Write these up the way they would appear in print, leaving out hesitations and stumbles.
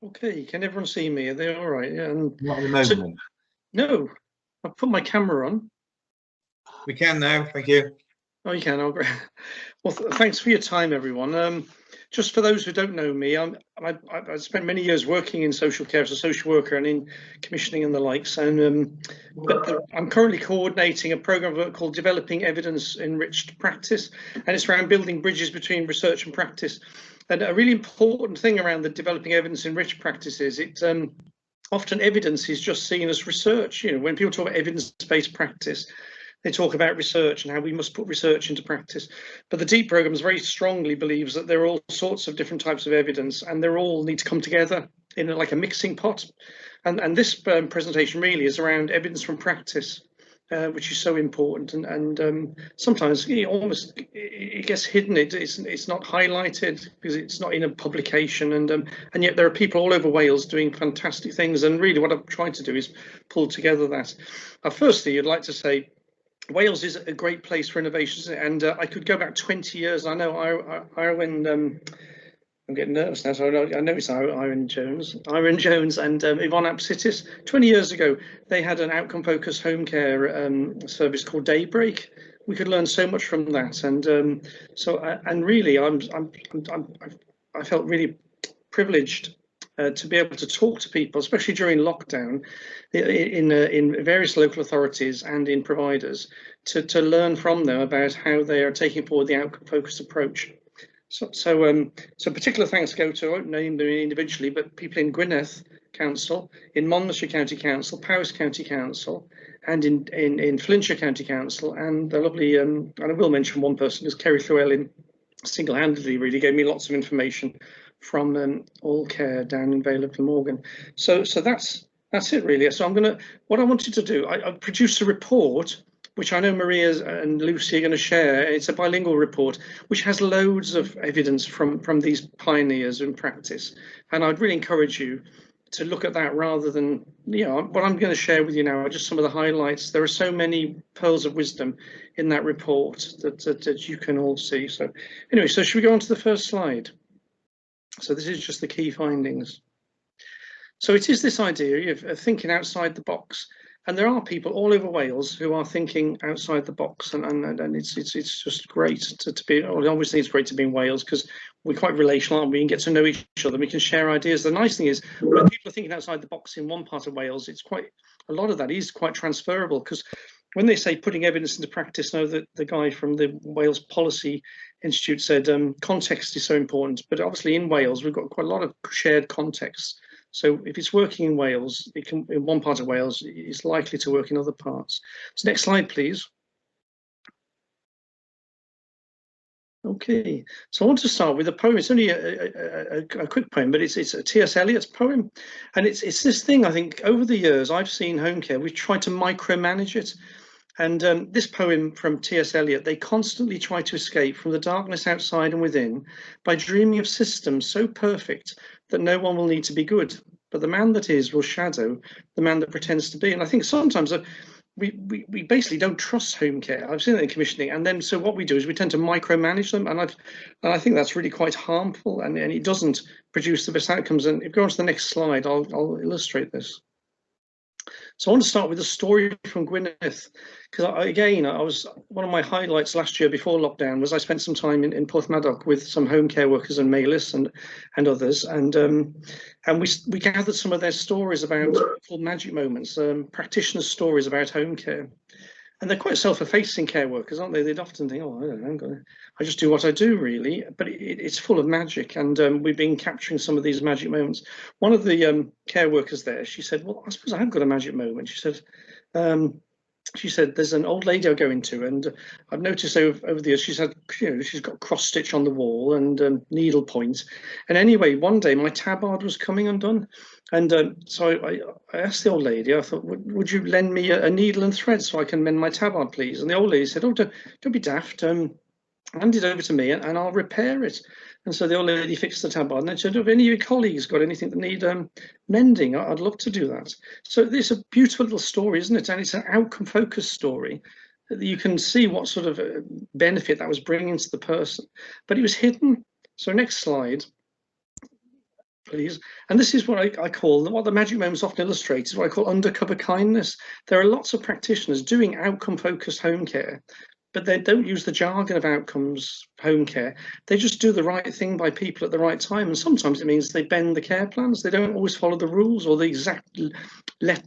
Okay, can everyone see me? Are they all right? Yeah. Not at the moment. No, I've put my camera on. We can now, thank you. Oh, you can. Oh, great. Well, thanks for your time, everyone. Just for those who don't know me, I spent many years working in social care as a social worker and in commissioning and the likes. And I'm currently coordinating a program of work called Developing Evidence Enriched Practice, and it's around building bridges between research and practice. And a really important thing around the developing evidence enriched practice is often evidence is just seen as research. You know, when people talk about evidence-based practice, they talk about research and how we must put research into practice. But the DEEP programme very strongly believes that there are all sorts of different types of evidence, and they all need to come together in like a mixing pot. And this presentation really is around evidence from practice, which is so important. And sometimes almost it gets hidden. It's not highlighted because it's not in a publication. And yet there are people all over Wales doing fantastic things. And really, what I've tried to do is pull together that. Firstly, I'd like to say, Wales is a great place for innovations, and I could go back 20 years. I know when I'm getting nervous now, so I know it's Iron Jones and Yvonne Apsitis. 20 years ago, they had an outcome-focused home care service called Daybreak. We could learn so much from that, and really, I felt really privileged to be able to talk to people, especially during lockdown, in various local authorities and in providers, to learn from them about how they are taking forward the outcome-focused approach. So particular thanks go to, I won't name them individually, but people in Gwynedd Council, in Monmouthshire County Council, Powys County Council, and in Flintshire County Council, and the lovely, and I will mention one person, because Kerry Llewellyn single-handedly really gave me lots of information from All Care down in Vale of Glamorgan. So that's it really. So what I wanted to do, I produced a report which I know Maria and Lucy are going to share. It's a bilingual report which has loads of evidence from these pioneers in practice, and I'd really encourage you to look at that rather than, what I'm going to share with you now are just some of the highlights. There are so many pearls of wisdom in that report that you can all see. So anyway, so should we go on to the first slide? So this is just the key findings. So it is this idea of thinking outside the box. And there are people all over Wales who are thinking outside the box, and it's just great to be. Obviously, it's great to be in Wales because we're quite relational, aren't we? And get to know each other. We can share ideas. The nice thing is when people are thinking outside the box in one part of Wales, it's quite a lot of that is quite transferable, because when they say putting evidence into practice, I know that the guy from the Wales Policy Institute said context is so important. But obviously in Wales, we've got quite a lot of shared context. So if it's working in Wales, it can, in one part of Wales, it's likely to work in other parts. So next slide, please. Okay, so I want to start with a poem. It's only a quick poem, but it's a T.S. Eliot's poem. And it's this thing, I think, over the years, I've seen home care, we've tried to micromanage it. And this poem from T.S. Eliot, they constantly try to escape from the darkness outside and within by dreaming of systems so perfect that no one will need to be good, but the man that is will shadow the man that pretends to be. And I think sometimes we basically don't trust home care. I've seen that in commissioning, and then so what we do is we tend to micromanage them, and I think that's really quite harmful, and it doesn't produce the best outcomes. And if you go on to the next slide, I'll illustrate this. So I want to start with a story from Gwynedd, because one of my highlights last year before lockdown was I spent some time in Porthmadog with some home care workers and Maelys and others, and we gathered some of their stories about called magic moments, practitioners' stories about home care. And they're quite self-effacing care workers, aren't they? They'd often think, oh, I don't know, I just do what I do, really. But it's full of magic, and we've been capturing some of these magic moments. One of the care workers there, she said, well, I suppose I have got a magic moment. She said, there's an old lady I go into, and I've noticed over the years she's got cross stitch on the wall and needle points. And anyway, one day my tabard was coming undone. And so I asked the old lady, I thought, would you lend me a needle and thread so I can mend my tabard, please? And the old lady said, oh, don't be daft. Hand it over to me and I'll repair it. And so the old lady fixed the tabard and then said, have any of your colleagues got anything that need mending? I'd love to do that. So it's a beautiful little story, isn't it? And it's an outcome-focused story. You can see what sort of benefit that was bringing to the person. But it was hidden. So next slide. please. And this is what I call, what the magic moments often illustrate, is what I call undercover kindness. There are lots of practitioners doing outcome-focused home care, but they don't use the jargon of outcomes home care. They just do the right thing by people at the right time. And sometimes it means they bend the care plans. They don't always follow the rules or the exact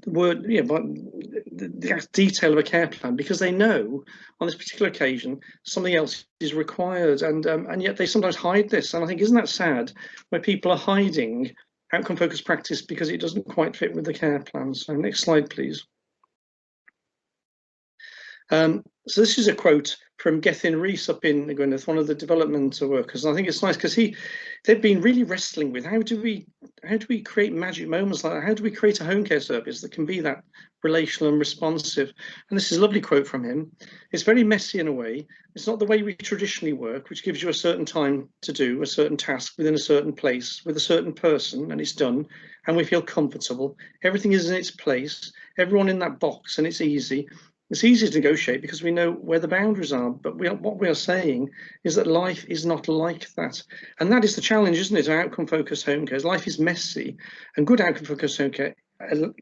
word, the detail of a care plan, because they know on this particular occasion something else is required. And yet they sometimes hide this. And I think, isn't that sad, where people are hiding outcome focused practice because it doesn't quite fit with the care plan? So next slide, please. So this is a quote from Gethin Rees up in Gwynedd, one of the development workers. And I think it's nice because they've been really wrestling with how do we create magic moments like that? How do we create a home care service that can be that relational and responsive? And this is a lovely quote from him. It's very messy in a way. It's not the way we traditionally work, which gives you a certain time to do a certain task within a certain place with a certain person, and it's done, and we feel comfortable. Everything is in its place, everyone in that box, and it's easy. It's easy to negotiate because we know where the boundaries are, but what we are saying is that life is not like that. And that is the challenge, isn't it, of outcome-focused home care. Life is messy, and good outcome-focused home care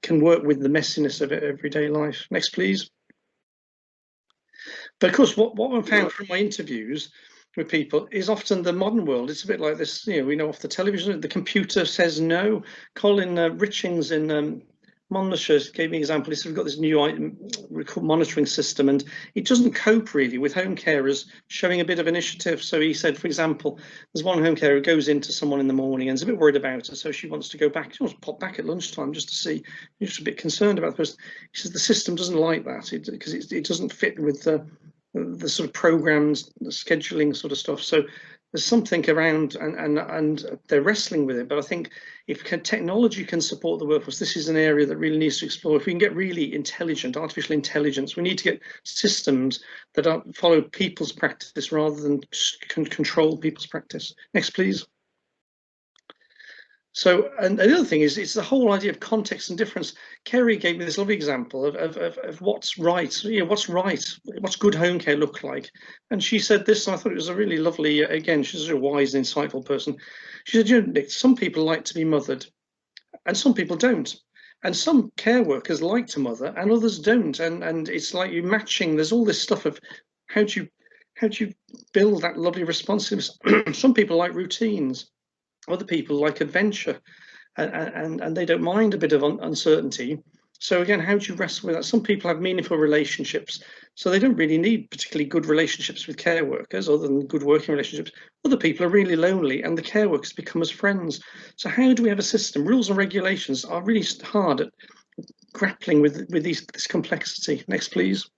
can work with the messiness of everyday life. Next, please. But of course, what I've found from my interviews with people is often the modern world. It's a bit like this, we know off the television, the computer says no. Colin Richings in Monmouthshire gave me an example. He said, we've got this new monitoring system and it doesn't cope really with home carers showing a bit of initiative. So he said, for example, there's one home carer who goes into someone in the morning and is a bit worried about her, so she wants to go back. She wants to pop back at lunchtime just to see. She's just a bit concerned about the person. He says the system doesn't like that because it doesn't fit with the sort of programs, the scheduling sort of stuff. So there's something around, and they're wrestling with it. But I think if technology can support the workforce, this is an area that really needs to explore. If we can get really intelligent, artificial intelligence, we need to get systems that follow people's practice rather than control people's practice. Next, please. So, and the other thing is, it's the whole idea of context and difference. Kerry gave me this lovely example of what's right. What's right? What's good home care look like? And she said this, and I thought it was a really lovely. Again, she's a wise and insightful person. She said, Nick, some people like to be mothered, and some people don't. And some care workers like to mother, and others don't. And it's like you matching. There's all this stuff of how do you build that lovely responsiveness? Some people like routines. Other people like adventure, and they don't mind a bit of uncertainty. So again, how do you wrestle with that? Some people have meaningful relationships, so they don't really need particularly good relationships with care workers other than good working relationships. Other people are really lonely and the care workers become as friends. So how do we have a system? Rules and regulations are really hard at grappling with this complexity. Next, please.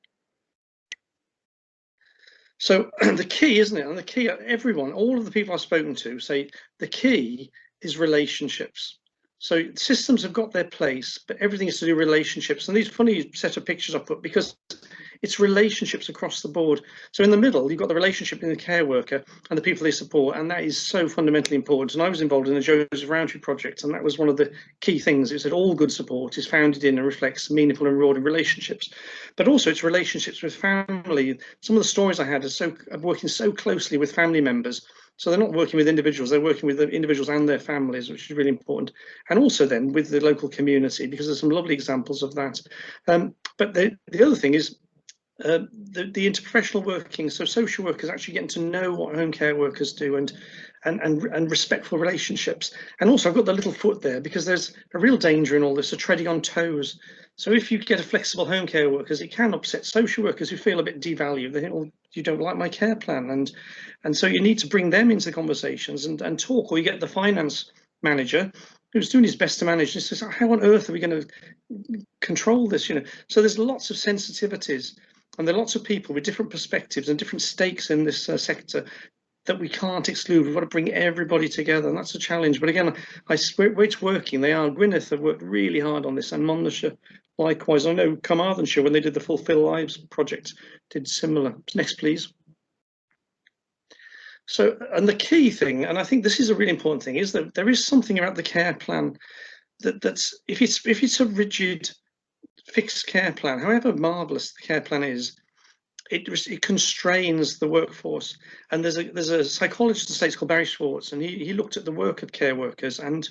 So the key, isn't it? And the key, everyone, all of the people I've spoken to say the key is relationships. So systems have got their place, but everything is to do with relationships. And these funny set of pictures I put because it's relationships across the board. So in the middle, you've got the relationship in the care worker and the people they support, and that is so fundamentally important. And I was involved in the Joseph Rowntree project, and that was one of the key things. It said all good support is founded in and reflects meaningful and rewarding relationships, but also it's relationships with family. Some of the stories I had are working so closely with family members. So they're not working with individuals, they're working with the individuals and their families, which is really important. And also then with the local community, because there's some lovely examples of that. But the other thing is the interprofessional working, so social workers actually getting to know what home care workers do and respectful relationships. And also I've got the little foot there because there's a real danger in all this of treading on toes. So if you get a flexible home care workers, it can upset social workers who feel a bit devalued. They think, well, you don't like my care plan. And so you need to bring them into the conversations and talk, or you get the finance manager who's doing his best to manage this. Says, how on earth are we going to control this? So there's lots of sensitivities, and there are lots of people with different perspectives and different stakes in this sector that we can't exclude. We've got to bring everybody together, and that's a challenge. But again, where it's working, they are. Gwynedd have worked really hard on this, and Monmouthshire likewise. I know Carmarthenshire, when they did the Fulfil Lives project, did similar. Next, please. So, and the key thing, and I think this is a really important thing, is that there is something about the care plan that's if it's a rigid, fixed care plan, however marvelous the care plan is, it constrains the workforce. And there's a psychologist in the States called Barry Schwartz, and he looked at the work of care workers, and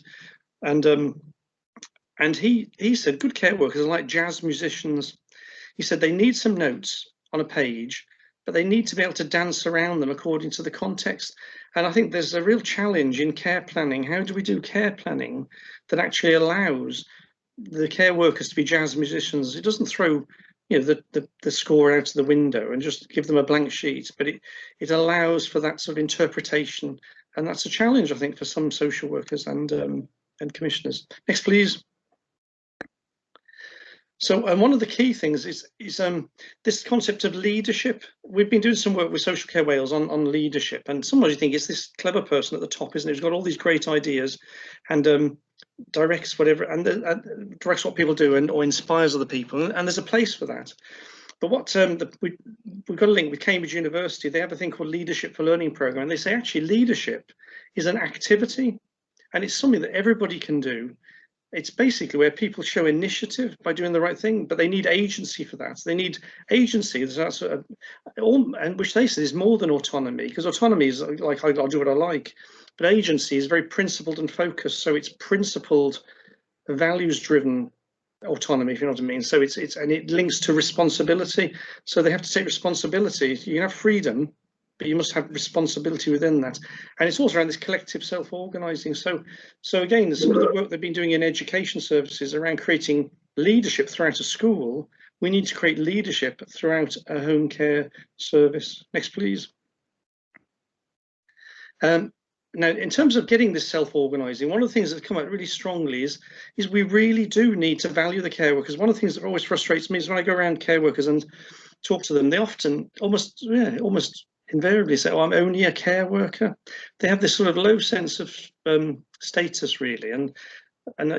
he said good care workers are like jazz musicians. He said they need some notes on a page, but they need to be able to dance around them according to the context. And I think there's a real challenge in care planning. How do we do care planning that actually allows the care workers to be jazz musicians? It doesn't throw, you know, the score out of the window and just give them a blank sheet, but it allows for that sort of interpretation. And that's a challenge, I think, for some social workers and commissioners. Next, please. So one of the key things is this concept of leadership. We've been doing some work with Social Care Wales on leadership, and sometimes you think it's this clever person at the top, isn't it, who's got all these great ideas and directs whatever, and directs what people do, or inspires other people, and there's a place for that. But what we've got a link with Cambridge University. They have a thing called Leadership for Learning program, and they say actually leadership is an activity, and it's something that everybody can do. It's basically where people show initiative by doing the right thing, but they need agency for that. They need agency, and which they say is more than autonomy, because autonomy is like I'll do what I like, but agency is very principled and focused. So it's principled, values-driven autonomy, if you know what I mean. So and it links to responsibility. So they have to take responsibility. You can have freedom, but you must have responsibility within that. And it's also around this collective self-organising. So again, some of the work they've been doing in education services around creating leadership throughout a school, we need to create leadership throughout a home care service. Next, please. Now, in terms of getting this self-organising, one of the things that's come out really strongly is we really do need to value the care workers. One of the things that always frustrates me is when I go around care workers and talk to them, they often almost invariably say, "Oh, I'm only a care worker." They have this sort of low sense of status, really, and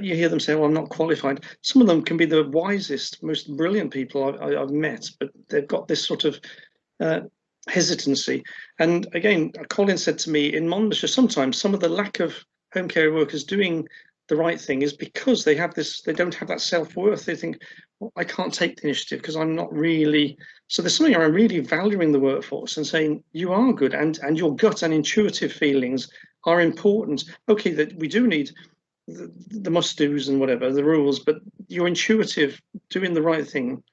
you hear them say, "Oh, I'm not qualified." Some of them can be the wisest, most brilliant people I've met, but they've got this sort of hesitancy. And again, Colin said to me in Monmouthshire, sometimes some of the lack of home care workers doing the right thing is because they don't have that self-worth. They think, well, I can't take the initiative because I'm not really. So there's something around really valuing the workforce and saying you are good, and your gut and intuitive feelings are important. Okay, that we do need the must-dos and whatever, the rules, but your intuitive, doing the right thing,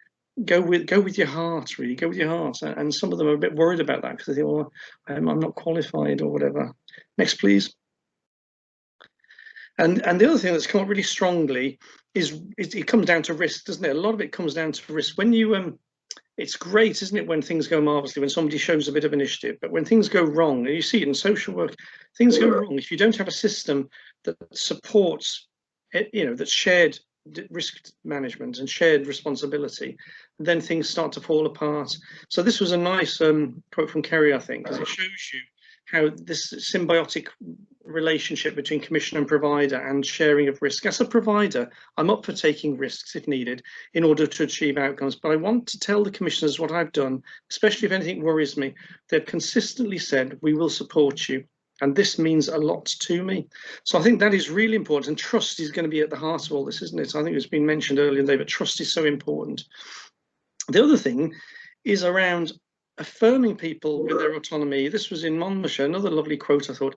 go with your heart, really, go with your heart. And some of them are a bit worried about that because they think, well, I'm not qualified or whatever. Next, please. And the other thing that's come up really strongly is it comes down to risk, doesn't it? A lot of it comes down to risk. When you it's great, isn't it, when things go marvelously, when somebody shows a bit of initiative, but when things go wrong, and you see it in social work, things go wrong. If you don't have a system that supports it, you know, that's shared risk management and shared responsibility, then things start to fall apart. So this was a nice quote from Kerry, I think, because it shows you how this symbiotic relationship between commissioner and provider and sharing of risk. As a provider, I'm up for taking risks if needed in order to achieve outcomes, but I want to tell the commissioners what I've done, especially if anything worries me. They've consistently said, we will support you. And this means a lot to me. So I think that is really important. And trust is going to be at the heart of all this, isn't it? I think it's been mentioned earlier today, but trust is so important. The other thing is around affirming people with their autonomy. This was in Monmouthshire, another lovely quote, I thought.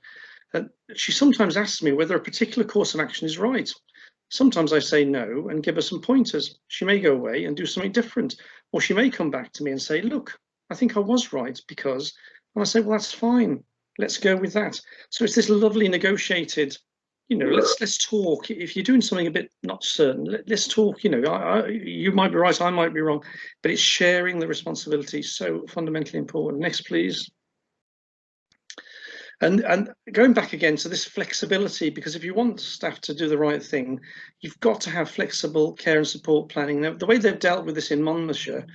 She sometimes asks me whether a particular course of action is right. Sometimes I say no and give her some pointers. She may go away and do something different. Or she may come back to me and say, look, I think I was right because, and I say, well, that's fine. Let's go with that. So it's this lovely negotiated, you know, let's talk. If you're doing something a bit not certain, let's talk. You know, you might be right, I might be wrong, but it's sharing the responsibility, so fundamentally important. Next, please. And going back again to this flexibility, because if you want staff to do the right thing, you've got to have flexible care and support planning. Now, the way they've dealt with this in Monmouthshire,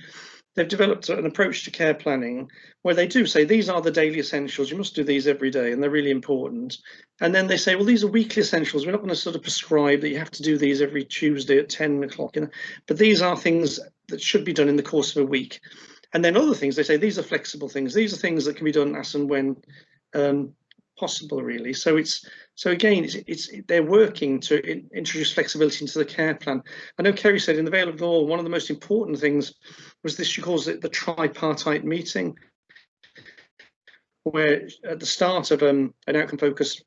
they've developed an approach to care planning where they do say these are the daily essentials, you must do these every day and they're really important. And then they say, well, these are weekly essentials, we're not going to sort of prescribe that you have to do these every Tuesday at 10 o'clock, you know, but these are things that should be done in the course of a week. And then other things, they say these are flexible things, these are things that can be done as and when possible, really. So again, they're working to introduce flexibility into the care plan. I know Kerry said in the Vale of Law, one of the most important things was this, she calls it the tripartite meeting, where at the start of an outcome focused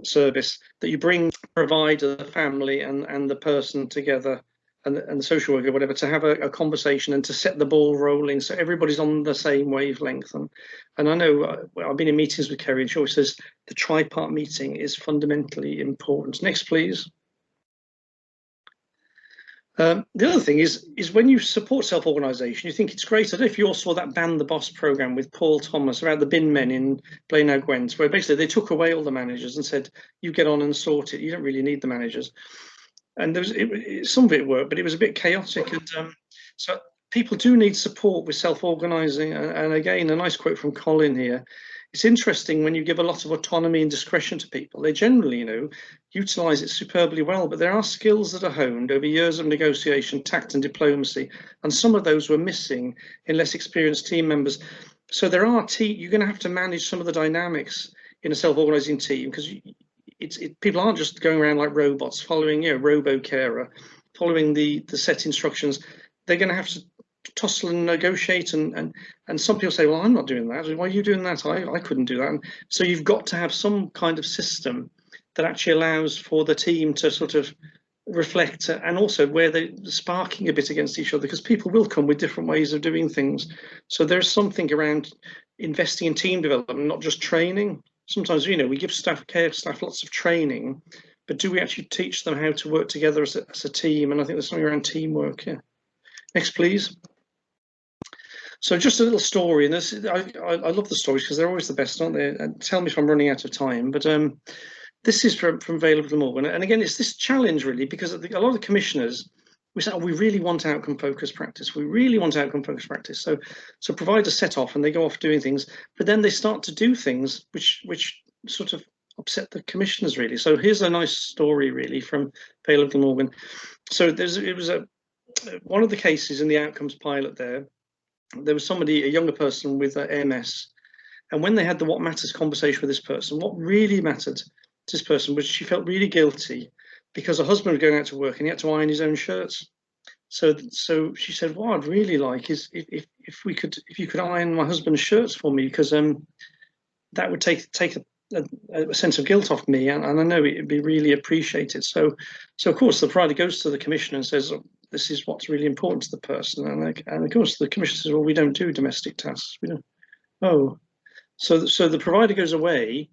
service, that you bring the provider, the family, and the person together, and the social worker, whatever, to have a conversation and to set the ball rolling, so everybody's on the same wavelength. And I know I've been in meetings with Kerry, and she always says the tripart meeting is fundamentally important. Next, please. The other thing is when you support self-organisation, you think it's great. I don't know if you all saw that Ban the Boss programme with Paul Thomas about the bin men in Blaenau Gwent, where basically they took away all the managers and said, you get on and sort it, you don't really need the managers. And there was some of it worked, but it was a bit chaotic. And so people do need support with self-organising. And again, a nice quote from Colin here. It's interesting when you give a lot of autonomy and discretion to people, they generally, utilise it superbly well, but there are skills that are honed over years of negotiation, tact and diplomacy, and some of those were missing in less experienced team members. So there are you're going to have to manage some of the dynamics in a self-organising team, because people aren't just going around like robots following, robo-carer, following the set instructions. They're going to have to tussle and negotiate, and some people say, well, I'm not doing that. Why are you doing that? I couldn't do that. And so you've got to have some kind of system that actually allows for the team to sort of reflect, and also where they're sparking a bit against each other, because people will come with different ways of doing things. So there's something around investing in team development, not just training. Sometimes, we give care staff lots of training, but do we actually teach them how to work together as a team? And I think there's something around teamwork here. Next, please. So just a little story, and this, I love the stories because they're always the best, aren't they? And tell me if I'm running out of time, but this is from Vale of Glamorgan. And again, it's this challenge really, because a lot of the commissioners, we say, we really want outcome focused practice. We really want outcome focused practice. So providers set off and they go off doing things, but then they start to do things which sort of upset the commissioners really. So here's a nice story really from Vale of Glamorgan. So it was one of the cases in the outcomes pilot there was somebody, a younger person with MS, and when they had the what matters conversation with this person, what really mattered to this person was she felt really guilty because her husband was going out to work and he had to iron his own shirts. So she said, what I'd really like is if you could iron my husband's shirts for me, because that would take a sense of guilt off me, and I know it'd be really appreciated. So of course the provider goes to the commissioner and says, this is what's really important to the person, and of course the commissioner says, well, we don't do domestic tasks, we don't. Oh, so the provider goes away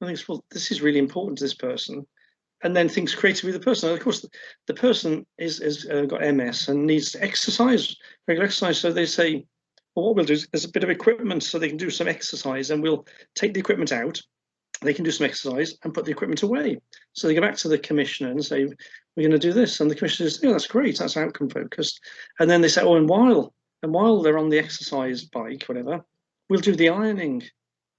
and thinks, well, this is really important to this person, and then thinks creatively the person. And of course the person is got MS and needs to exercise, regular exercise. So they say, well, what we'll do is there's a bit of equipment so they can do some exercise, and we'll take the equipment out, they can do some exercise and put the equipment away. So they go back to the commissioner and say, we're going to do this. And the commissioner says, yeah, that's great, that's outcome focused. And then they say, oh, and while they're on the exercise bike, whatever, we'll do the ironing,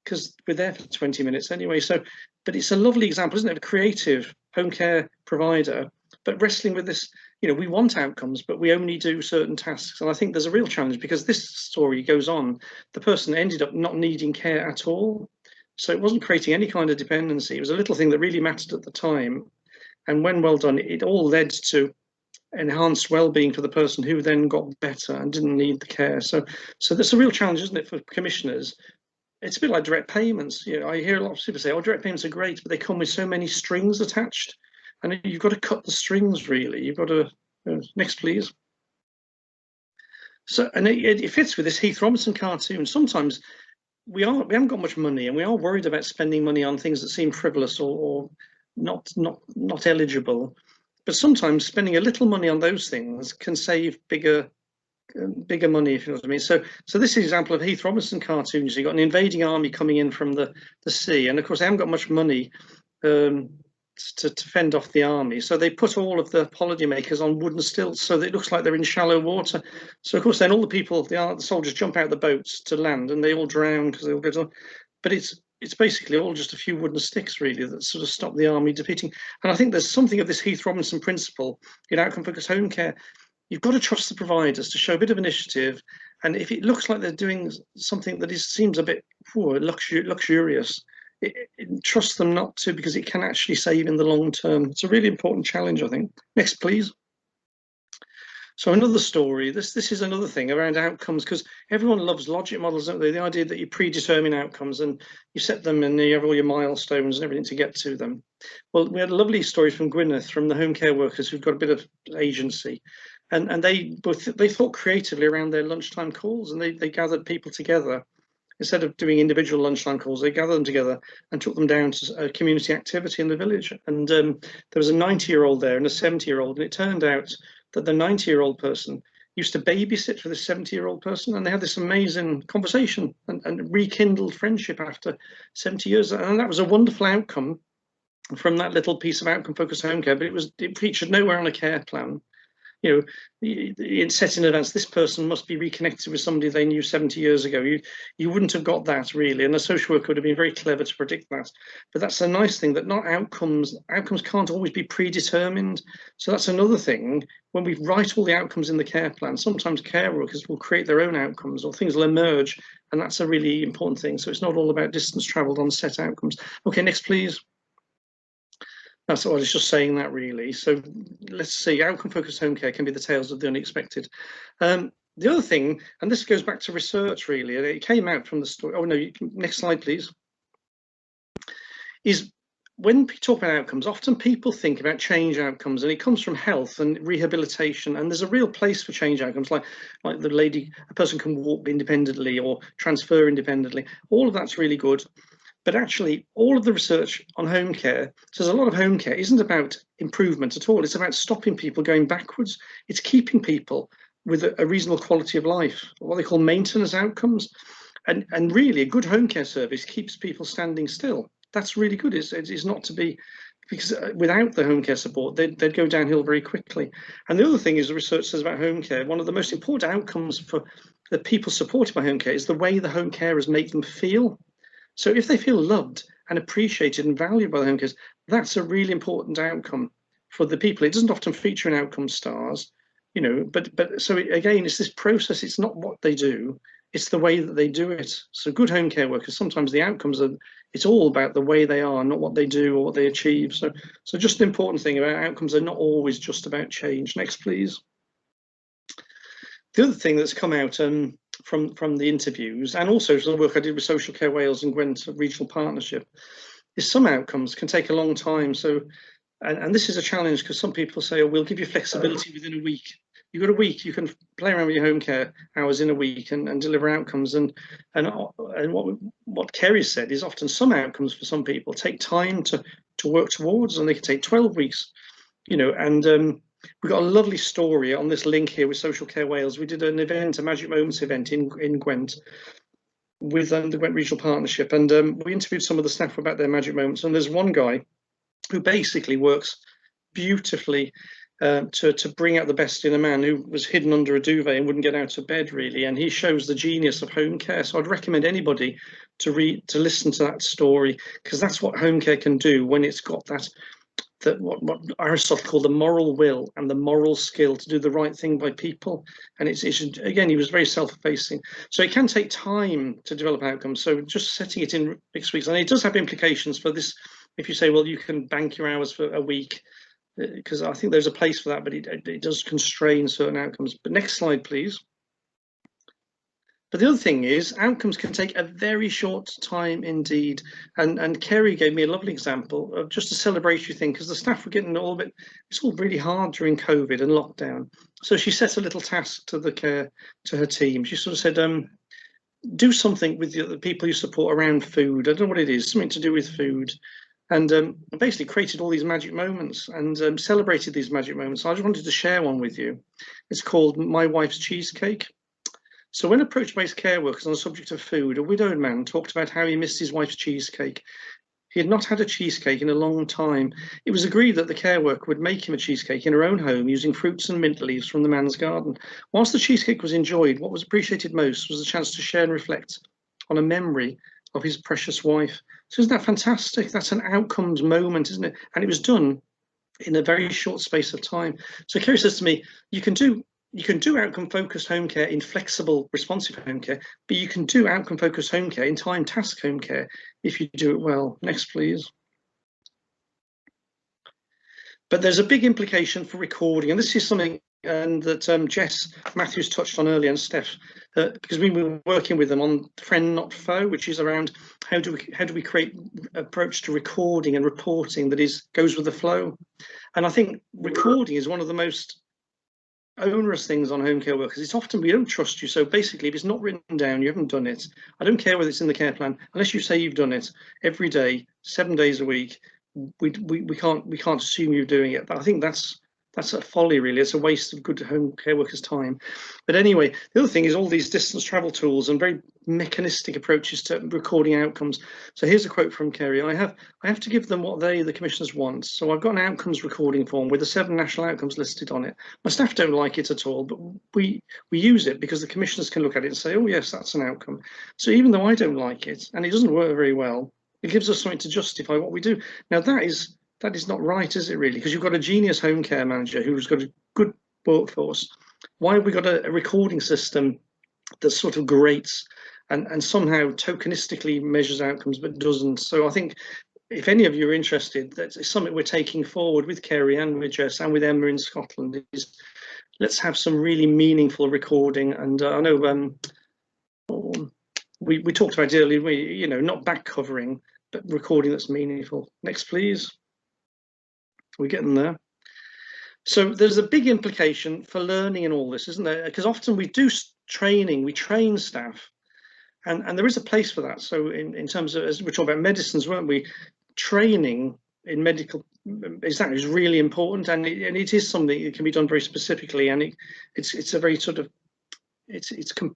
because we're there for 20 minutes anyway. So, but it's a lovely example, isn't it, of a creative home care provider, but wrestling with this, we want outcomes, but we only do certain tasks. And I think there's a real challenge, because this story goes on, the person ended up not needing care at all. So it wasn't creating any kind of dependency. It was a little thing that really mattered at the time. And when well done, it all led to enhanced well-being for the person, who then got better and didn't need the care. So that's a real challenge, isn't it, for commissioners? It's a bit like direct payments. I hear a lot of people say, oh, direct payments are great, but they come with so many strings attached. And you've got to cut the strings, really. You've got to, next, please. So, and it fits with this Heath Robinson cartoon. Sometimes we haven't got much money, and we are worried about spending money on things that seem frivolous or not eligible. But sometimes spending a little money on those things can save bigger money, if you know what I mean. So this is an example of Heath Robinson cartoons. You've got an invading army coming in from the sea, and of course they haven't got much money to fend off the army. So they put all of the holidaymakers on wooden stilts so that it looks like they're in shallow water. So of course then all the people, the soldiers, jump out the boats to land, and they all drown because they all go down. But it's basically all just a few wooden sticks really that sort of stop the army defeating. And I think there's something of this Heath Robinson principle in outcome focused home care. You've got to trust the providers to show a bit of initiative, and if it looks like they're doing something that seems a bit luxurious, trust them not to, because it can actually save in the long term. It's a really important challenge, I think. Next, please. So another story, this is another thing around outcomes, because everyone loves logic models, don't they? The idea that you predetermine outcomes and you set them and you have all your milestones and everything to get to them. Well, we had a lovely story from Gwyneth, from the home care workers who've got a bit of agency. And they thought creatively around their lunchtime calls, and they gathered people together. Instead of doing individual lunchtime calls, they gathered them together and took them down to a community activity in the village. And there was a 90-year-old there and a 70-year-old, and it turned out that the 90-year-old person used to babysit for the 70-year-old person, and they had this amazing conversation and rekindled friendship after 70 years. And that was a wonderful outcome from that little piece of outcome-focused home care, but it featured nowhere on a care plan. You know, it's set in advance, this person must be reconnected with somebody they knew 70 years ago. You wouldn't have got that, really, and a social worker would have been very clever to predict that. But that's a nice thing, that not outcomes can't always be predetermined. So that's another thing. When we write all the outcomes in the care plan, sometimes care workers will create their own outcomes, or things will emerge, and that's a really important thing. So it's not all about distance traveled on set outcomes. Okay, next, please. That's what I was just saying that, really. So let's see, outcome-focused home care can be the tales of the unexpected. The other thing, and this goes back to research, really, and it came out from the story. Oh, no, next slide, please. Is when we talk about outcomes, often people think about change outcomes, and it comes from health and rehabilitation, and there's a real place for change outcomes, like a person can walk independently or transfer independently. All of that's really good. But actually, all of the research on home care says a lot of home care isn't about improvement at all. It's about stopping people going backwards. It's keeping people with a reasonable quality of life, what they call maintenance outcomes. And really, a good home care service keeps people standing still. That's really good. It's not to be, because without the home care support, they'd go downhill very quickly. And the other thing is, the research says about home care, one of the most important outcomes for the people supported by home care is the way the home carers make them feel. So if they feel loved and appreciated and valued by the home carers, that's a really important outcome for the people. It doesn't often feature in outcome stars, you know, but so again, it's this process. It's not what they do, it's the way that they do it. So good home care workers, sometimes the outcomes are, it's all about the way they are, not what they do or what they achieve. So just an important thing about outcomes, are not always just about change. Next, please. The other thing that's come out from the interviews, and also the work I did with Social Care Wales and Gwent Regional Partnership, is some outcomes can take a long time. So, and this is a challenge, because some people say, oh, we'll give you flexibility within a week. You've got a week, you can play around with your home care hours in a week and deliver outcomes. And what Kerry said is, often some outcomes for some people take time to work towards, and they can take 12 weeks, you know. And we've got a lovely story on this link here with Social Care Wales. We did an event, a Magic Moments event in Gwent with the Gwent Regional Partnership, and we interviewed some of the staff about their magic moments. And there's one guy who basically works beautifully to bring out the best in a man who was hidden under a duvet and wouldn't get out of bed, really. And he shows the genius of home care. So I'd recommend anybody to listen to that story, because that's what home care can do when it's got that what Aristotle called the moral will and the moral skill to do the right thing by people. And it's again, he was very self-effacing. So it can take time to develop outcomes. So just setting it in 6 weeks, and it does have implications for this. If you say, well, you can bank your hours for a week, because I think there's a place for that, but it does constrain certain outcomes. But next slide, please. But the other thing is, outcomes can take a very short time indeed. And Kerry gave me a lovely example of just a celebratory thing, because the staff were getting all a bit, it's all really hard during COVID and lockdown. So she set a little task to her team. She sort of said, do something with the people you support around food. I don't know what it is, something to do with food. And basically created all these magic moments and celebrated these magic moments. I just wanted to share one with you. It's called My Wife's Cheesecake. So when approached by his care workers on the subject of food, a widowed man talked about how he missed his wife's cheesecake. He had not had a cheesecake in a long time. It was agreed that the care worker would make him a cheesecake in her own home using fruits and mint leaves from the man's garden. Whilst the cheesecake was enjoyed, what was appreciated most was the chance to share and reflect on a memory of his precious wife. So isn't that fantastic? That's an outcomes moment, isn't it? And it was done in a very short space of time. So Kerry says to me, you can do you can do outcome-focused home care in flexible, responsive home care, but you can do outcome-focused home care in time-task home care if you do it well. Next, please. But there's a big implication for recording, and this is something that Jess Matthews touched on earlier, and Steph, because we were working with them on friend not foe, which is around how do we create an approach to recording and reporting that goes with the flow. And I think recording is one of the most onerous things on home care workers. It's often we don't trust you, so basically if it's not written down, you haven't done it. I don't care whether it's in the care plan, unless you say you've done it every day, 7 days a week. We can't assume you're doing it. But I think that's a folly, really. It's a waste of good home care workers' time. But anyway, the other thing is all these distance travel tools and very mechanistic approaches to recording outcomes. So here's a quote from Kerry. I have to give them what the commissioners want. So I've got an outcomes recording form with the 7 national outcomes listed on it. My staff don't like it at all, but we use it because the commissioners can look at it and say, oh yes, that's an outcome. So even though I don't like it and it doesn't work very well, it gives us something to justify what we do. Now that is not right, is it really? Because you've got a genius home care manager who's got a good workforce. Why have we got a recording system that sort of grates and somehow tokenistically measures outcomes but doesn't? So I think if any of you are interested, that's something we're taking forward with Kerry and with Jess and with Emma in Scotland. Is let's have some really meaningful recording. And I know we talked about earlier, not back covering, but recording that's meaningful. Next, please. We're getting there. So there's a big implication for learning in all this, isn't there? Because often we do training, we train staff, and there is a place for that. So in terms of, as we're talking about medicines, weren't we? Training in medical is really important, and it is something that can be done very specifically, and it's a very sort of you can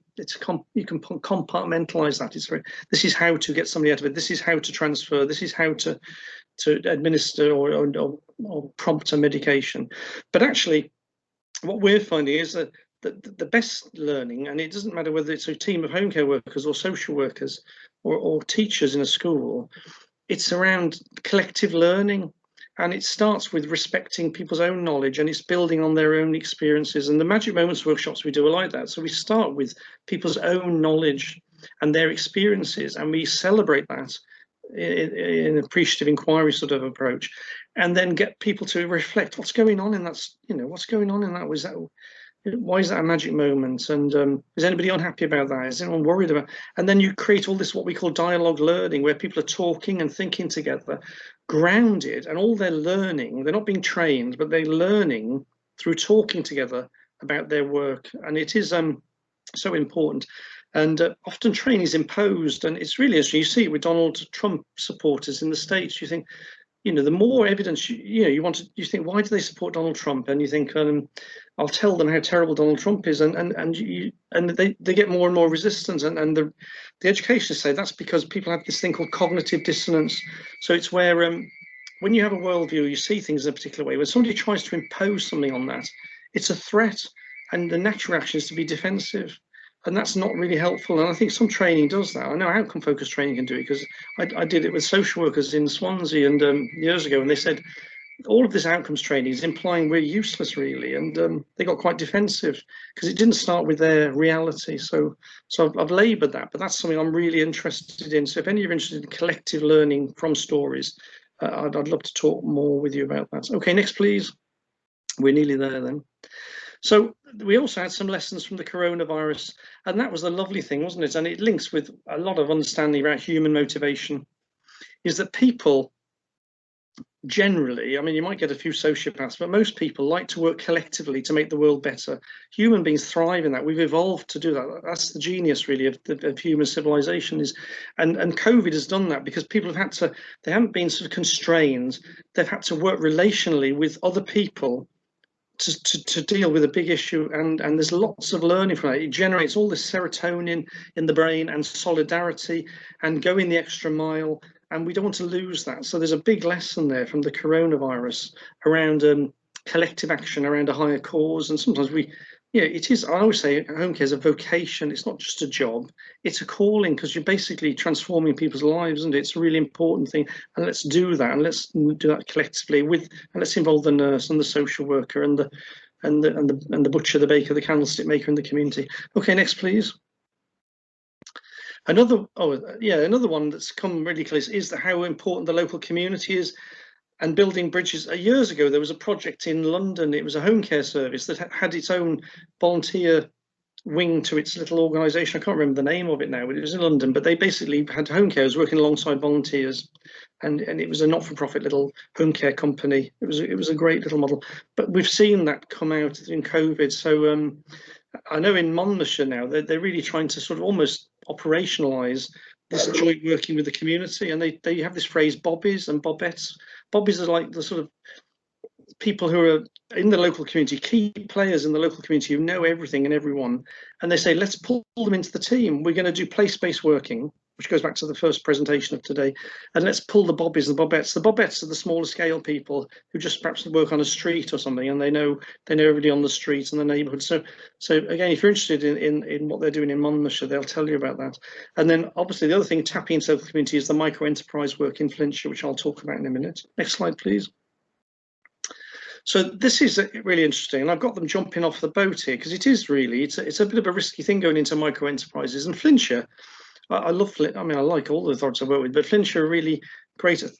compartmentalize that. This is how to get somebody out of it. This is how to transfer. This is how to administer or prompt a medication. But actually, what we're finding is that the best learning, and it doesn't matter whether it's a team of home care workers or social workers or teachers in a school, it's around collective learning. And it starts with respecting people's own knowledge, and it's building on their own experiences. And the Magic Moments workshops we do are like that. So we start with people's own knowledge and their experiences, and we celebrate that in an appreciative inquiry sort of approach, and then get people to reflect what's going on in that. What's going on in that? Why is that a magic moment? And is anybody unhappy about that? Is anyone worried about? And then you create all this what we call dialogue learning, where people are talking and thinking together, grounded, and all they're learning, they're not being trained, but they're learning through talking together about their work. And it is so important. And often training is imposed, and it's really interesting. You see it with Donald Trump supporters in the States. You think, the more evidence you think, why do they support Donald Trump? And you think, I'll tell them how terrible Donald Trump is, and they get more and more resistance. And the educationists say that's because people have this thing called cognitive dissonance. So it's where when you have a worldview, you see things in a particular way. When somebody tries to impose something on that, it's a threat, and the natural reaction is to be defensive. And that's not really helpful. And I think some training does that. I know outcome-focused training can do it, because I did it with social workers in Swansea and years ago, and they said all of this outcomes training is implying we're useless, really. And they got quite defensive because it didn't start with their reality. So I've laboured that, but that's something I'm really interested in. So if any of you are interested in collective learning from stories, I'd love to talk more with you about that. Okay, next, please. We're nearly there then. So we also had some lessons from the coronavirus, and that was the lovely thing, wasn't it? And it links with a lot of understanding about human motivation, is that people generally, you might get a few sociopaths, but most people like to work collectively to make the world better. Human beings thrive in that. We've evolved to do that. That's the genius, really, of human civilization. And COVID has done that, because people they haven't been sort of constrained. They've had to work relationally with other people to deal with a big issue, and there's lots of learning from it. It generates all this serotonin in the brain and solidarity and going the extra mile, and we don't want to lose that. So there's a big lesson there from the coronavirus around collective action around a higher cause. And sometimes it is, I always say home care is a vocation. It's not just a job, it's a calling, because you're basically transforming people's lives, and it's a really important thing. And let's do that, and let's do that collectively and let's involve the nurse and the social worker and and the butcher, the baker, the candlestick maker in the community. Okay, next please. Another one that's come really close is how important the local community is, and building bridges. Years ago there was a project in London. It was a home care service that had its own volunteer wing to its little organisation. I can't remember the name of it now, but it was in London. But they basically had home carers working alongside volunteers, and it was a not-for-profit little home care company. It was a great little model. But we've seen that come out in COVID. So I know in Monmouthshire now they're really trying to sort of almost operationalise this joint working with the community, and they have this phrase bobbies and bobettes. Bobbies are like the sort of people who are in the local community, key players in the local community who know everything and everyone, and they say, let's pull them into the team. We're going to do place-based working, which goes back to the first presentation of today, and let's pull the bobbies and bobettes. The bobettes are the smaller scale people who just perhaps work on a street or something, and they know everybody on the street and the neighbourhood. So again, if you're interested in what they're doing in Monmouthshire, they'll tell you about that. And then obviously the other thing tapping into the local community is the micro enterprise work in Flintshire, which I'll talk about in a minute. Next slide, please. So this is really interesting, and I've got them jumping off the boat here because it is really, it's a bit of a risky thing going into micro enterprises. And Flintshire, I love Flintshire. I mean, I like all the authorities I work with, but Flintshire are really great at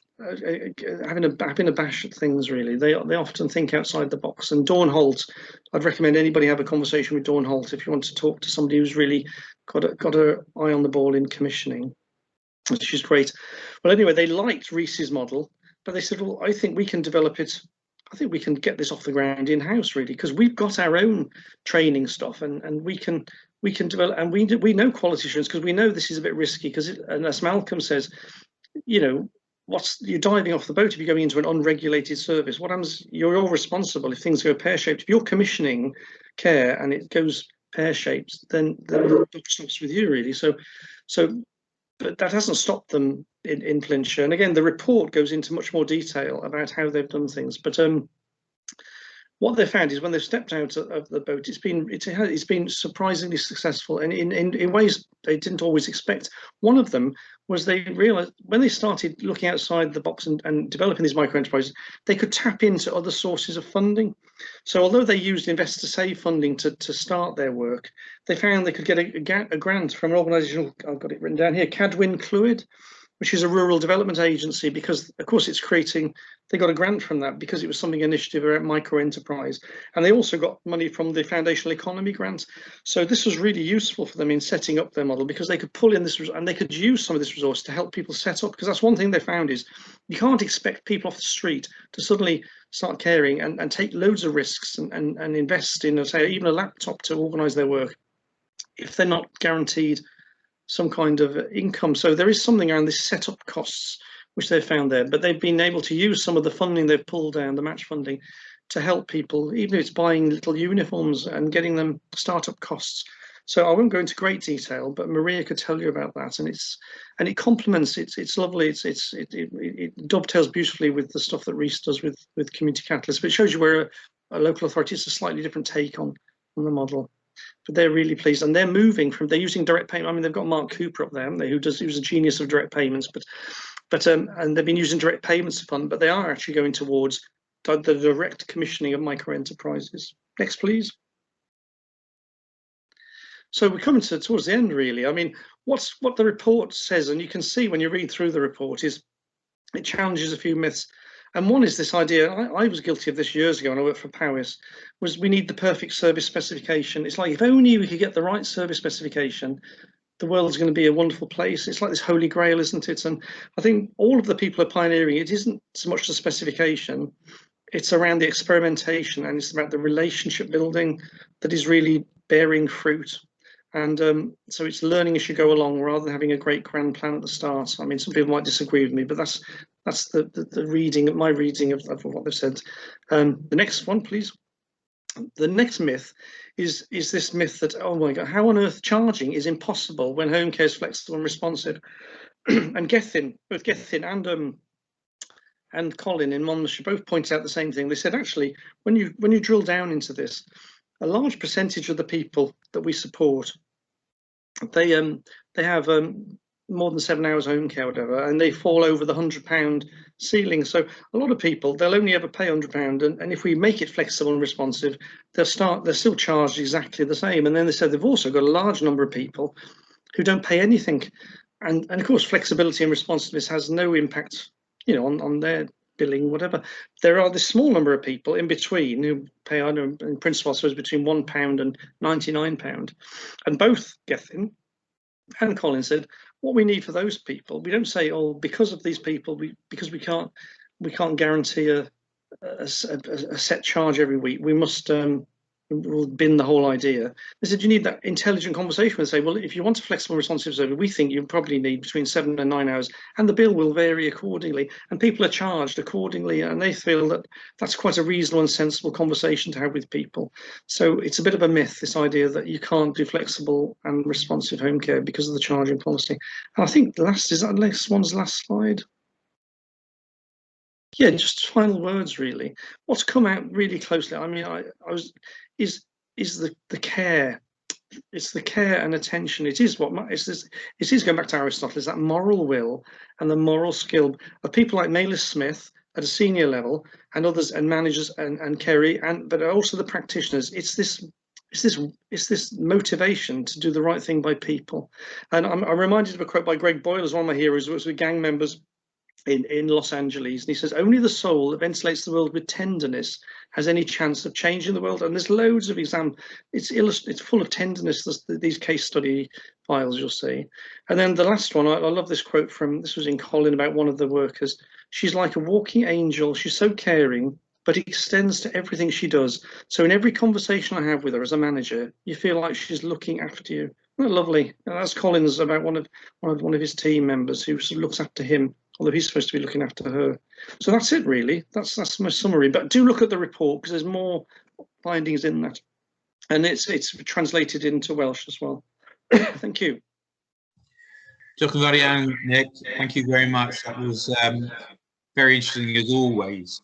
having a bash at things. Really, they often think outside the box. And Dawn Holt, I'd recommend anybody have a conversation with Dawn Holt if you want to talk to somebody who's really got her eye on the ball in commissioning. She's great. Well, anyway, they liked Reese's model, but they said, well, I think we can develop it. I think we can get this off the ground in-house, really, because we've got our own training stuff, and we can develop, and we know quality assurance because we know this is a bit risky. Because, and as Malcolm says, you know, you're diving off the boat if you're going into an unregulated service. What happens? You're all responsible if things go pear-shaped. If you're commissioning care and it goes pear-shaped, then the book stops with you, really. So, but that hasn't stopped them in Flintshire. And again, the report goes into much more detail about how they've done things. But what they found is when they've stepped out of the boat, it's been surprisingly successful, and in ways they didn't always expect. One of them was they realized when they started looking outside the box and developing these micro enterprises, they could tap into other sources of funding. So although they used investor save funding to start their work, they found they could get a grant from an organisation, I've got it written down here, Cadwyn Clwyd, which is a rural development agency, because of course they got a grant from that because it was something initiative around micro enterprise. And they also got money from the foundational economy grant. So this was really useful for them in setting up their model, because they could pull in this and they could use some of this resource to help people set up. Because that's one thing they found is you can't expect people off the street to suddenly start caring and take loads of risks and invest in, say, even a laptop to organise their work if they're not guaranteed some kind of income. So there is something around this setup costs which they found there, but they've been able to use some of the funding they've pulled down, the match funding, to help people, even if it's buying little uniforms and getting them startup costs. So I won't go into great detail, but Maria could tell you about that, and it complements. It's lovely. It dovetails beautifully with the stuff that Reese does with Community Catalyst. But it shows you where a local authority is a slightly different take on the model. But they're really pleased, and they're moving from, they're using direct payment. I mean, they've got Mark Cooper up there, haven't they, who's a genius of direct payments, but and they've been using direct payments to fund, but they are actually going towards the direct commissioning of micro enterprises. Next, please. So we're coming towards the end, really. I mean, what the report says, and you can see when you read through the report, is it challenges a few myths. And one is this idea, I was guilty of this years ago when I worked for Powys, was we need the perfect service specification. It's like, if only we could get the right service specification, the world's going to be a wonderful place. It's like this holy grail, isn't it? And I think all of the people are pioneering. It isn't so much the specification, it's around the experimentation, and it's about the relationship building that is really bearing fruit. And so it's learning as you go along rather than having a great grand plan at the start. I mean, some people might disagree with me, but that's the reading, my reading of what they've said. The next one, please. The next myth is this myth that, oh my God, how on earth charging is impossible when home care is flexible and responsive. And both Gethin and Colin in Monmouthshire both pointed out the same thing. They said, actually, when you drill down into this, a large percentage of the people that we support, they have more than 7 hours home care, whatever, and they fall over the £100 ceiling. So a lot of people, they'll only ever pay £100, and if we make it flexible and responsive, they're still charged exactly the same. And then they said they've also got a large number of people who don't pay anything, and of course flexibility and responsiveness has no impact, on their billing, whatever. There are this small number of people in between who pay, I know, in principle, I suppose, between £1 and £99, and both Gethin and Colin said, what we need for those people, we don't say, oh, because of these people, because we can't guarantee a set charge every week. We must we'll bin the whole idea. They said you need that intelligent conversation and say, well, if you want a flexible responsive service, we think you probably need between 7 and 9 hours, and the bill will vary accordingly, and people are charged accordingly, and they feel that that's quite a reasonable and sensible conversation to have with people. So it's a bit of a myth, this idea that you can't do flexible and responsive home care because of the charging policy. And I think is that next one's last slide? Yeah, just final words really. What's come out really closely, I mean, is the care. It's the care and attention. It is going back to Aristotle, is that moral will and the moral skill of people like Malis Smith at a senior level, and others, and managers and Kerry, but also the practitioners. It's this motivation to do the right thing by people. And I'm reminded of a quote by Greg Boyle, as one of my heroes, who was with gang members in Los Angeles, and he says, only the soul that ventilates the world with tenderness has any chance of changing the world. And there's loads of examples. It's full of tenderness, these case study files you'll see. And then the last one, I love this quote this was in Colin, about one of the workers. She's like a walking angel. She's so caring, but it extends to everything she does. So in every conversation I have with her as a manager, you feel like she's looking after you. Isn't that lovely? That's Colin's about one of his team members who sort of looks after him, although he's supposed to be looking after her. So that's it really. That's my summary. But do look at the report, because there's more findings in that, and it's translated into Welsh as well. Thank you. Diolch yn fawr iawn, Nick. Thank you very much. That was very interesting as always.